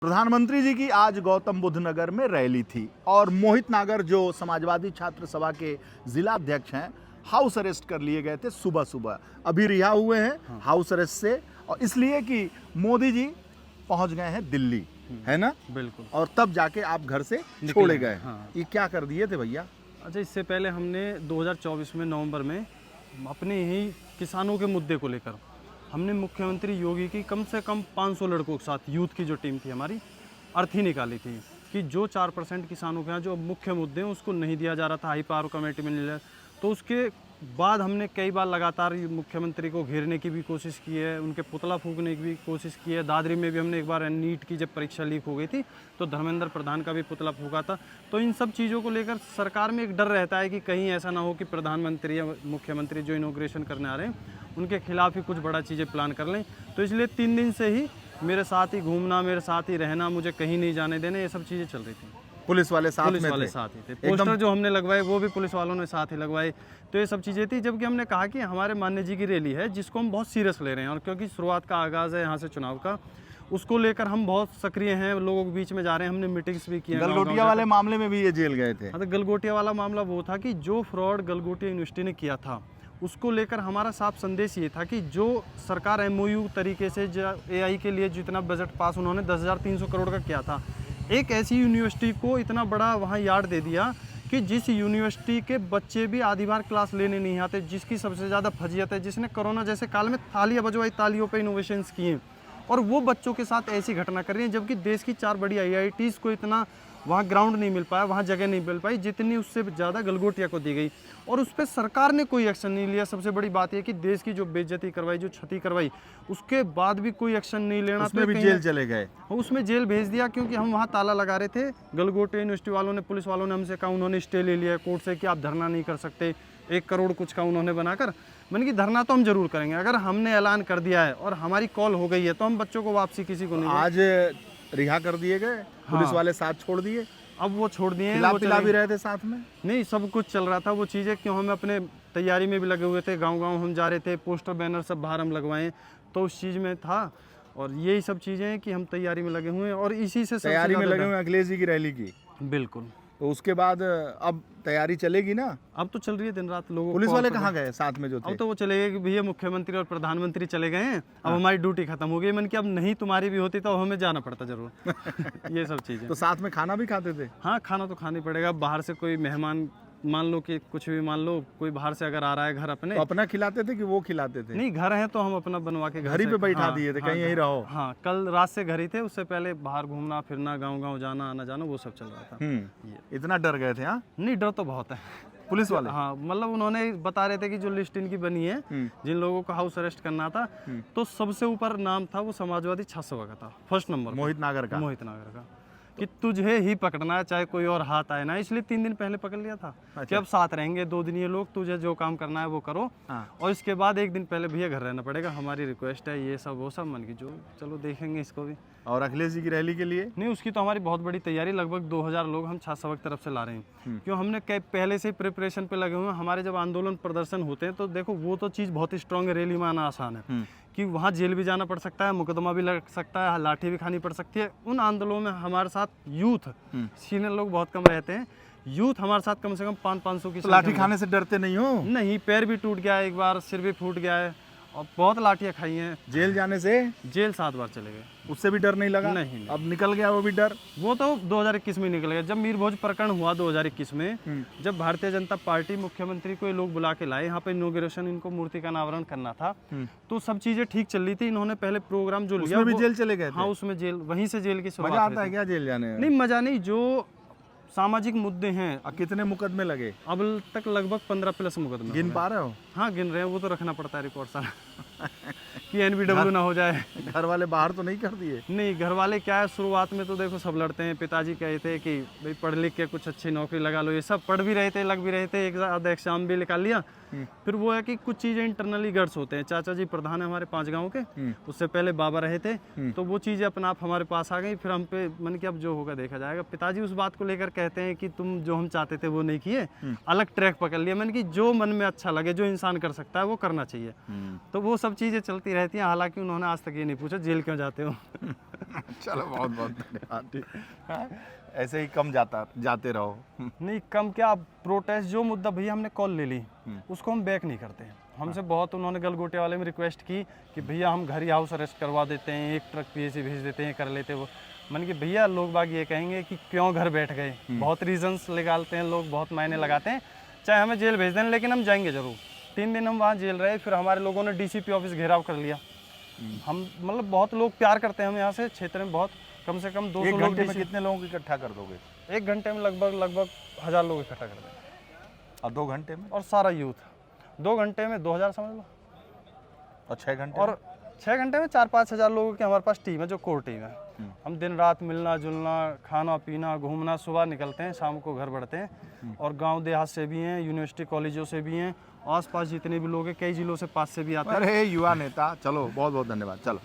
प्रधानमंत्री जी की आज गौतम बुद्ध नगर में रैली थी और मोहित नागर जो समाजवादी छात्र सभा के जिला अध्यक्ष हैं, हाउस अरेस्ट कर लिए गए थे सुबह सुबह। अभी रिहा हुए हैं हाउस अरेस्ट से, और इसलिए कि मोदी जी पहुंच गए हैं दिल्ली, है ना? बिल्कुल। और तब जाके आप घर से छोड़े गए। हाँ। ये क्या कर दिए थे भैया? अच्छा, इससे पहले हमने 2024 में नवंबर में अपने ही किसानों के मुद्दे को लेकर हमने मुख्यमंत्री योगी की कम से कम 500 लड़कों के साथ यूथ की जो टीम थी हमारी, अर्थी निकाली थी कि जो 4% किसानों के यहाँ जो मुख्य मुद्दे हैं उसको नहीं दिया जा रहा था हाई पावर कमेटी में मिले। तो उसके बाद हमने कई बार लगातार मुख्यमंत्री को घेरने की भी कोशिश की है, उनके पुतला फूंकने की भी कोशिश की है। दादरी में भी हमने एक बार नीट की जब परीक्षा लीक हो गई थी तो धर्मेंद्र प्रधान का भी पुतला फूंका था। तो इन सब चीज़ों को लेकर सरकार में एक डर रहता है कि कहीं ऐसा ना हो कि प्रधानमंत्री या मुख्यमंत्री जो इनॉग्रेशन करने आ रहे हैं उनके खिलाफ ही कुछ बड़ा चीज़ें प्लान कर लें। तो इसलिए 3 दिन से ही मेरे साथ ही घूमना, मेरे साथ ही रहना, मुझे कहीं नहीं जाने देना, ये सब चीज़ें चल रही थी। पुलिस वाले साथ में थे? साथ ही थे। पोस्टर जो हमने लगवाए वो भी पुलिस वालों ने साथ ही लगवाए। तो ये सब चीज़ें थी, जबकि हमने कहा कि हमारे मान्य जी की रैली है जिसको हम बहुत सीरियस ले रहे हैं, और क्योंकि शुरुआत का आगाज़ है यहाँ से चुनाव का, उसको लेकर हम बहुत सक्रिय हैं, लोगों के बीच में जा रहे हैं। हमने मीटिंग्स भी की हैं। गलगोटिया वाले मामले में भी ये जेल गए थे? हाँ, तो गलगोटिया वाला मामला वो था कि जो फ्रॉड गलगोटिया यूनिवर्सिटी ने किया था उसको लेकर हमारा साफ संदेश ये था कि जो सरकार एमओयू तरीके से एआई के लिए जितना बजट पास उन्होंने 10,300 करोड़ का किया था, एक ऐसी यूनिवर्सिटी को इतना बड़ा वहाँ यार्ड दे दिया कि जिस यूनिवर्सिटी के बच्चे भी आधी बार क्लास लेने नहीं आते, जिसकी सबसे ज़्यादा फजीयत है, जिसने कोरोना जैसे काल में तालियां बजवाई, तालियों पे इनोवेशंस किए, और वो बच्चों के साथ ऐसी घटना कर रही है। जबकि देश की 4 बड़ी आईआईटीज़ को इतना वहाँ ग्राउंड नहीं मिल पाया, वहाँ जगह नहीं मिल पाई जितनी उससे ज़्यादा गलगोटिया को दी गई, और उस पर सरकार ने कोई एक्शन नहीं लिया। सबसे बड़ी बात यह कि देश की जो बेइज्जती करवाई, जो क्षति करवाई, उसके बाद भी कोई एक्शन नहीं लेना। उसमें भी जेल चले गए? उसमें जेल भेज दिया, क्योंकि हम वहाँ ताला लगा रहे थे। गलगोटिया यूनिवर्सिटी वालों ने, पुलिस वालों ने हमसे कहा, उन्होंने स्टे ले लिया कोर्ट से कि आप धरना नहीं कर सकते। 1 करोड़ कुछ का उन्होंने बनाकर, मैंने कि धरना तो हम जरूर करेंगे, अगर हमने ऐलान कर दिया है और हमारी कॉल हो गई है तो हम बच्चों को वापसी किसी को नहीं। आज रिहा कर दिए गए? पुलिस वाले साथ छोड़ दिए? अब वो छोड़ दिए हैं। पिला भी रहे थे साथ में? नहीं, सब कुछ चल रहा था वो चीज़ें, क्यों हम अपने तैयारी में भी लगे हुए थे, गांव-गांव हम जा रहे थे, पोस्टर बैनर सब बाहर हम लगवाएं, तो उस चीज़ में था। और यही सब चीज़ें हैं कि हम तैयारी में लगे हुए हैं, और इसी से तैयारी में लगे हुए हैं अखिलेश जी की रैली की। बिल्कुल। तो उसके बाद अब तैयारी चलेगी ना? अब तो चल रही है दिन रात। लोगों पुलिस वाले कहाँ गए साथ में जो थे? अब तो वो चले गए कि भैया मुख्यमंत्री और प्रधानमंत्री चले गए हैं, अब हमारी ड्यूटी खत्म हो गई। मन कि अब नहीं तुम्हारी भी होती तो हमें जाना पड़ता जरूर। ये सब चीज़ें। तो साथ में खाना भी खाते थे? हाँ, खाना तो खाना ही पड़ेगा। बाहर से कोई मेहमान, मान लो कि कुछ भी मान लो, कोई बाहर से अगर आ रहा है घर अपने, तो अपना खिलाते थे कि वो खिलाते थे? नहीं, घर है तो हम अपना बनवा के घर ही पे बैठा दिए थे, कहीं यहीं रहो? हाँ, कल रात से घर ही थे, उससे पहले बाहर घूमना फिरना, गांव-गांव जाना आना जाना, वो सब चल रहा था। इतना डर गए थे? हाँ, नहीं, डर तो बहुत है। पुलिस वाले? हाँ, मतलब उन्होंने बता रहे थे कि जो लिस्ट इनकी बनी है, जिन लोगों को हाउस अरेस्ट करना था, तो सबसे ऊपर नाम था वो समाजवादी छात्र सभा का था, फर्स्ट नंबर मोहित नागर का। मोहित नागर का, कि तुझे ही पकड़ना है, चाहे कोई और हाथ आए ना। इसलिए 3 दिन पहले पकड़ लिया था। अच्छा। कि अब साथ रहेंगे 2 दिन ये लोग, तुझे जो काम करना है वो करो। और इसके बाद 1 दिन पहले भैया घर रहना पड़ेगा, हमारी रिक्वेस्ट है, ये सब वो सब। मन की जो चलो देखेंगे इसको भी। और अखिलेश जी की रैली के लिए? नहीं, उसकी तो हमारी बहुत बड़ी तैयारी, लगभग 2000 लोग हम छात्र सभा की तरफ से ला रहे हैं। क्यों, हमने पहले से ही प्रिपरेशन पे लगे हुए हैं। हमारे जब आंदोलन प्रदर्शन होते हैं तो देखो वो तो चीज़ बहुत ही स्ट्रांग है, रैली में आना आसान है कि वहाँ जेल भी जाना पड़ सकता है, मुकदमा भी लग सकता है, लाठी भी खानी पड़ सकती है। उन आंदोलनों में हमारे साथ यूथ, सीनियर लोग बहुत कम रहते हैं, यूथ हमारे साथ कम से कम 500-500 की। तो लाठी खाने से डरते नहीं हो? नहीं, पैर भी टूट गया एक बार, सिर भी फूट गया है, और बहुत लाठियाँ खाई हैं। जेल जाने से? जेल 7 बार चले गए। उससे भी डर नहीं लगा? नहीं। अब निकल गया वो भी डर? वो तो 2021 में निकल गया, जब मीर भोज प्रकरण हुआ 2021 में, जब भारतीय जनता पार्टी मुख्यमंत्री को ये लोग बुला के लाए, यहाँ पे इनॉग्रेशन, इनको मूर्ति का अनावरण करना था, तो सब चीजें ठीक चल रही थी। इन्होंने पहले प्रोग्राम जो लिया, उसमें भी जेल चले गए थे? हाँ, उसमें जेल, वहीं से जेल की शुरुआत। मजा आता है क्या जेल जाने में? नहीं, मजा नहीं। जो सामाजिक मुद्दे हैं। कितने मुकदमे लगे अब तक? लगभग 15+ मुकदमे। गिन पा रहे हो? हाँ, गिन रहे हैं, वो तो रखना पड़ता है रिकॉर्ड सारा कि एनबीडब्ल्यू ना हो जाए। घर वाले बाहर तो नहीं कर दिए? नहीं, घर वाले क्या है, शुरुआत में तो देखो सब लड़ते हैं। पिताजी कहे थे कि भाई पढ़ लिख के कुछ अच्छी नौकरी लगा लो, ये सब पढ़ भी रहे थे, लग भी रहे थे, एक आधा एग्जाम भी निकाल लिया। फिर वो है कि कुछ चीज़ें इंटरनली गट्स होते हैं। चाचा जी प्रधान है हमारे 5 गाँव के, उससे पहले बाबा रहे थे, तो वो चीज़ें अपना आप हमारे पास आ गई। फिर हम पे मन कि अब जो होगा देखा जाएगा। पिताजी उस बात को लेकर कहते हैं कि तुम जो हम चाहते थे वो नहीं किए, अलग ट्रैक पकड़ लिया। मैंने कि जो मन में अच्छा लगे, जो इंसान कर सकता है वो करना चाहिए। तो वो वो सब चीज़ें चलती रहती हैं। हालांकि उन्होंने आज तक ये नहीं पूछा जेल क्यों जाते हो। चलो बहुत बहुत धन्यवाद। हाँ, ऐसे ही कम जाते रहो। नहीं कम क्या, प्रोटेस्ट जो मुद्दा भैया हमने कॉल ले ली उसको हम बैक नहीं करते हैं। हमसे बहुत उन्होंने गलगोटे वाले में रिक्वेस्ट की कि भैया हम घर ही हाउस अरेस्ट करवा देते हैं, एक ट्रक पीएसी भेज देते हैं, कर लेते वो। मैंने कि भैया लोग बाग ये कहेंगे कि क्यों घर बैठ गए, बहुत रीजंस निकालते हैं लोग, बहुत मायने लगाते हैं, चाहे हमें जेल भेज दें लेकिन हम जाएंगे ज़रूर। 3 दिन हम वहाँ जेल रहे, फिर हमारे लोगों ने डीसीपी ऑफिस घेराव कर लिया। हम मतलब बहुत लोग प्यार करते हैं हम यहाँ से क्षेत्र में, बहुत कम से कम 200 एक लोग। घंटे में कितने लोगों को इकट्ठा कर दोगे? 1 घंटे में लगभग 1000 लोग इकट्ठा कर देंगे। और 2 घंटे में? और सारा यूथ 2 घंटे में 2000 समझ लो। और 6 घंटे? और 6 घंटे में 4-5 हज़ार लोगों की हमारे पास टीम है जो कोर टीम है। हम दिन रात मिलना जुलना, खाना पीना, घूमना, सुबह निकलते हैं शाम को घर बढ़ते हैं। और गांव देहात से भी हैं, यूनिवर्सिटी कॉलेजों से भी हैं, आसपास जितने भी लोग हैं, कई जिलों से पास से भी आते हैं। अरे युवा नेता, चलो बहुत बहुत धन्यवाद। चलो।